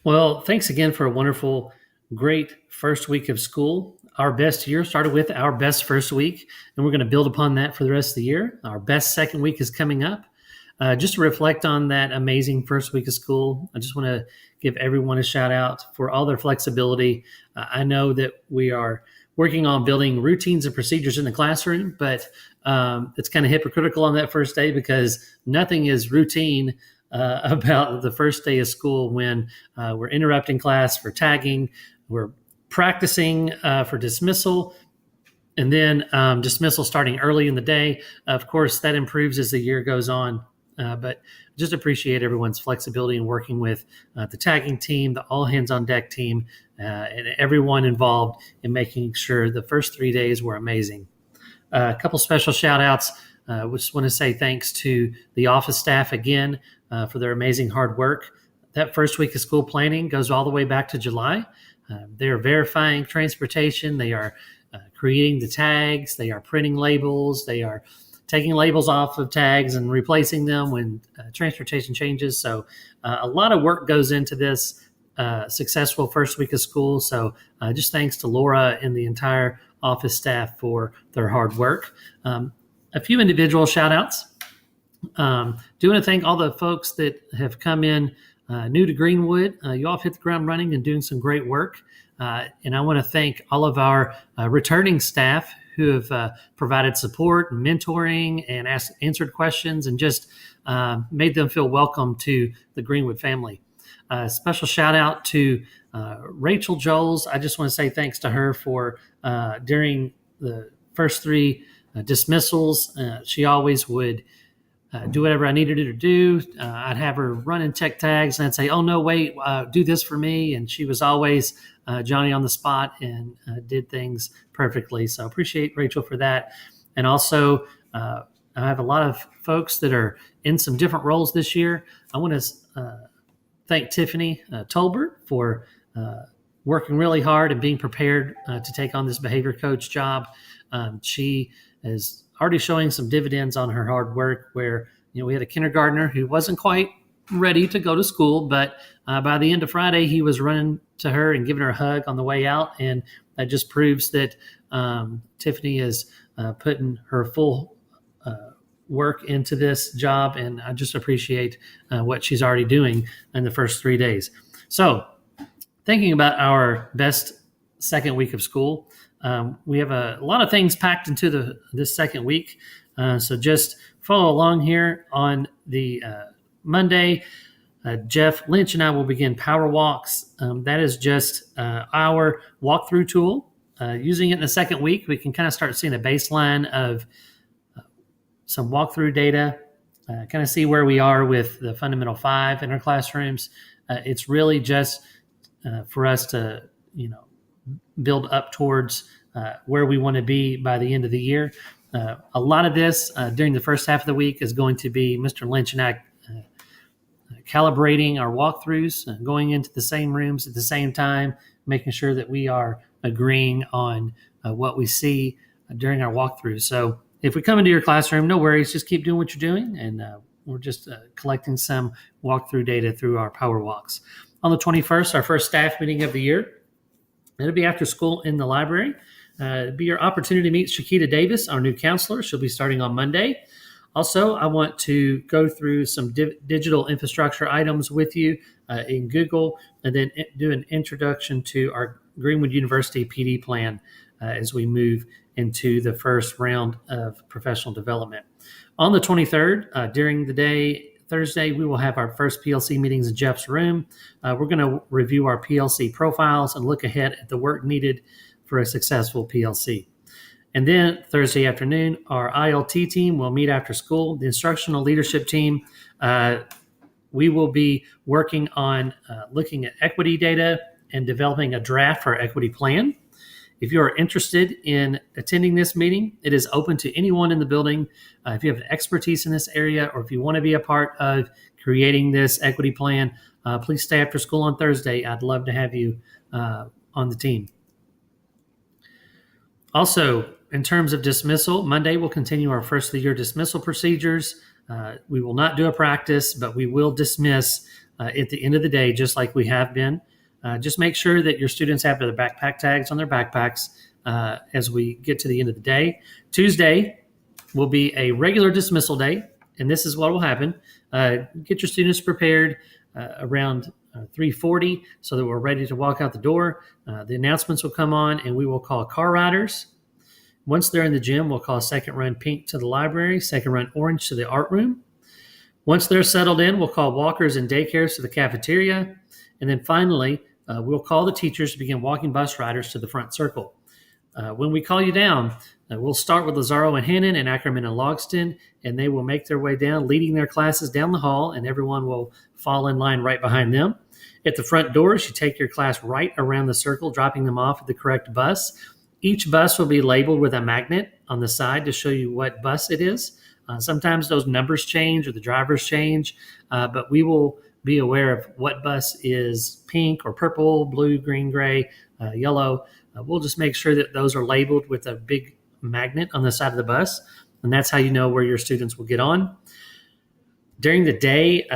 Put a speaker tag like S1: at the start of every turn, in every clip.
S1: Well, thanks again for a wonderful, great first week of school. Our best year started with our best first week, and we're going to build upon that for the rest of the year. Our best second week is coming up. Just to reflect on that amazing first week of school, I just want to give everyone a shout out for all their flexibility. I know that we are working on building routines and procedures in the classroom, but it's kind of hypocritical on that first day because nothing is routine about the first day of school when we're interrupting class for tagging, we're practicing for dismissal, and then dismissal starting early in the day. Of course, that improves as the year goes on. But just appreciate everyone's flexibility in working with the tagging team, the all hands on deck team, and everyone involved in making sure the first 3 days were amazing. A couple special shout outs. We just want to say thanks to the office staff again for their amazing hard work. That first week of school planning goes all the way back to July. They are verifying transportation. They are creating the tags. They are printing labels. They are taking labels off of tags and replacing them when transportation changes. So a lot of work goes into this successful first week of school. So just thanks to Laura and the entire office staff for their hard work. A few individual shout outs. Do want to thank all the folks that have come in new to Greenwood. You all have hit the ground running and doing some great work. And I want to thank all of our returning staff who have provided support and mentoring and answered questions and just made them feel welcome to the Greenwood family. Special shout out to Rachel Joels. I just want to say thanks to her for during the first three dismissals. She always would do whatever I needed her to do. I'd have her run and check tags, and I'd say, "Oh no, wait, do this for me." And she was always Johnny on the spot and did things perfectly. So I appreciate Rachel for that. And also, I have a lot of folks that are in some different roles this year. I want to thank Tiffany Tolbert for working really hard and being prepared to take on this behavior coach job. She is already showing some dividends on her hard work where, we had a kindergartner who wasn't quite ready to go to school, but by the end of Friday, he was running to her and giving her a hug on the way out. And that just proves that Tiffany is putting her full work into this job. And I just appreciate what she's already doing in the first 3 days. So thinking about our best second week of school, we have a lot of things packed into this second week. So just follow along here on the Monday. Jeff Lynch and I will begin power walks. That is just our walkthrough tool. Using it in the second week, we can kind of start seeing a baseline of some walkthrough data, kind of see where we are with the Fundamental 5 in our classrooms. It's really just for us to, build up towards where we want to be by the end of the year. A lot of this during the first half of the week is going to be Mr. Lynch and I calibrating our walkthroughs, going into the same rooms at the same time, making sure that we are agreeing on what we see during our walkthroughs. So if we come into your classroom, no worries, just keep doing what you're doing. And we're just collecting some walkthrough data through our power walks. On the 21st, our first staff meeting of the year, it'll be after school in the library. It'll be your opportunity to meet Shakita Davis, our new counselor. She'll be starting on Monday. Also, I want to go through some digital infrastructure items with you in Google and then do an introduction to our Greenwood University PD plan as we move into the first round of professional development. On the 23rd, during the day, Thursday, we will have our first PLC meetings in Jeff's room. We're going to review our PLC profiles and look ahead at the work needed for a successful PLC. And then Thursday afternoon, our ILT team will meet after school. The instructional leadership team, we will be working on looking at equity data and developing a draft for our equity plan. If you are interested in attending this meeting, it is open to anyone in the building. If you have expertise in this area or if you want to be a part of creating this equity plan, please stay after school on Thursday. I'd love to have you on the team. Also, in terms of dismissal, Monday we'll continue our first of the year dismissal procedures. We will not do a practice, but we will dismiss at the end of the day, just like we have been. Just make sure that your students have their backpack tags on their backpacks as we get to the end of the day. Tuesday will be a regular dismissal day, and this is what will happen. Get your students prepared around 3:40 so that we're ready to walk out the door. The announcements will come on, and we will call car riders. Once they're in the gym, we'll call second run pink to the library, second run orange to the art room. Once they're settled in, we'll call walkers and daycares to the cafeteria. And then finally, we'll call the teachers to begin walking bus riders to the front circle. When we call you down, we'll start with Lazaro and Hannon and Ackerman and Logston, and they will make their way down, leading their classes down the hall, and everyone will fall in line right behind them. At the front doors, you take your class right around the circle, dropping them off at the correct bus. Each bus will be labeled with a magnet on the side to show you what bus it is. Sometimes those numbers change or the drivers change, but we will be aware of what bus is pink or purple, blue, green, gray, yellow. We'll just make sure that those are labeled with a big magnet on the side of the bus, and that's how you know where your students will get on. During the day,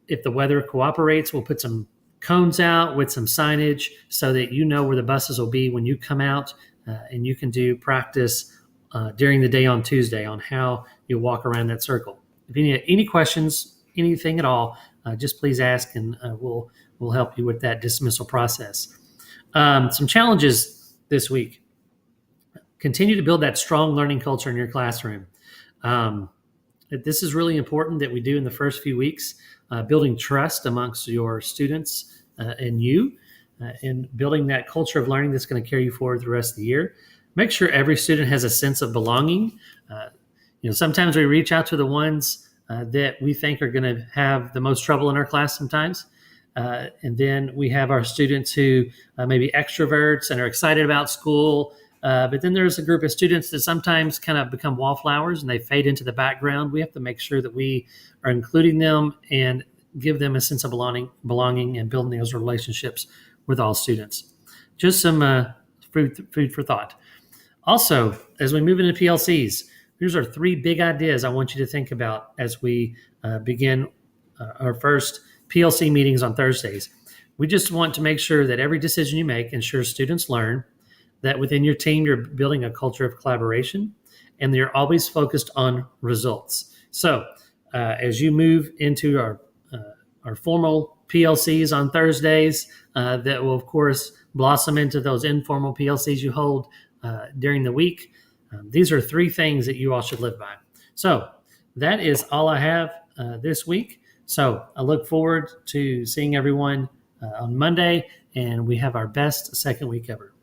S1: if the weather cooperates, we'll put some cones out with some signage so that you know where the buses will be when you come out, and you can do practice during the day on Tuesday on how you walk around that circle. If you need any questions, anything at all, just please ask, and we'll help you with that dismissal process. Some challenges this week. Continue to build that strong learning culture in your classroom. This is really important that we do in the first few weeks, building trust amongst your students and you, and building that culture of learning that's going to carry you forward the rest of the year. Make sure every student has a sense of belonging. Sometimes we reach out to the ones that we think are going to have the most trouble in our class sometimes. And then we have our students who may be extroverts and are excited about school. But then there's a group of students that sometimes kind of become wallflowers and they fade into the background. We have to make sure that we are including them and give them a sense of belonging and building those relationships with all students. Just some food for thought. Also, as we move into PLCs, here's our 3 big ideas I want you to think about as we begin our first PLC meetings on Thursdays. We just want to make sure that every decision you make ensures students learn, that within your team you're building a culture of collaboration, and you're always focused on results. So as you move into our formal PLCs on Thursdays, that will of course blossom into those informal PLCs you hold during the week. These are 3 things that you all should live by. So that is all I have this week. So I look forward to seeing everyone on Monday, and we have our best second week ever.